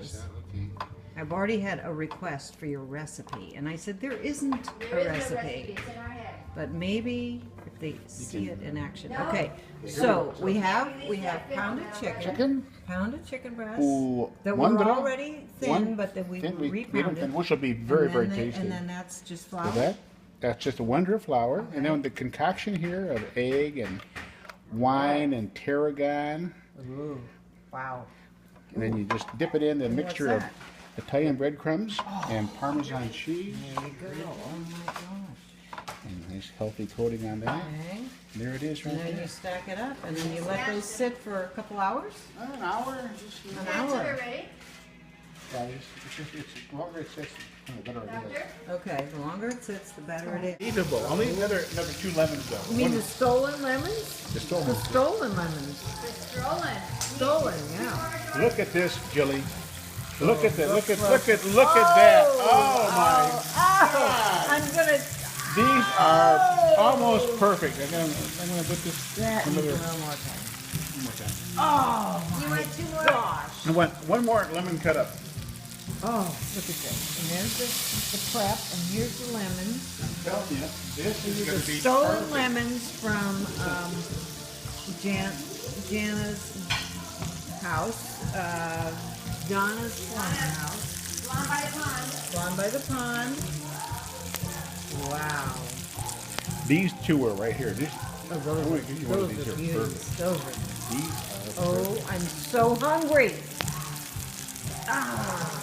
was. Okay. I've already had a request for your recipe, and I said there isn't There a is no recipe, It's in our head. but maybe if they see it in action. No. Okay, so we have pounded Chicken? pounded chicken breasts Ooh, that one were little- already thin, one but then we thin, we made them repounded. thin, which will be very, and very then tasty. And then that's just So flour. that's just a wonder of flour, and then the concoction here of egg and wine and tarragon, Ooh, wow. and then you just dip it in the what's mixture of that? Italian breadcrumbs and Parmesan cheese, There you go. Oh my gosh. and a nice healthy coating on that. Okay. There it is right And then there. you stack it up, and then you let those sit for a couple hours. An hour. Just, An That's hour. it, ready? yeah, it's longer it sits, the better it is. Doctor? Okay, the longer it sits, the better it is. Eatable. I'll need another 2 lemons though. You mean One- the stolen lemons? the stolen. The stolen lemons. It's strolling. Stolen, yeah. Look at this, Jilly. Look at that. Look at that. Oh my Oh, I'm gonna. These are almost perfect. I'm gonna put this That needs a another little more time. one more time. Oh You want 2 more? gosh. I want one more lemon cut up. Oh, look at this. And there's the prep, and here's the lemons. I'm telling you, this is These are gonna the be stolen perfect. lemons from Jana's house, Donna's farmhouse, Blonde by the pond. Blonde by the pond. Wow. These two are right here. These, Oh, those, I'm gonna give you one of these are here beauties. perfect. Those are. These are perfect. Oh, I'm so hungry. Ah.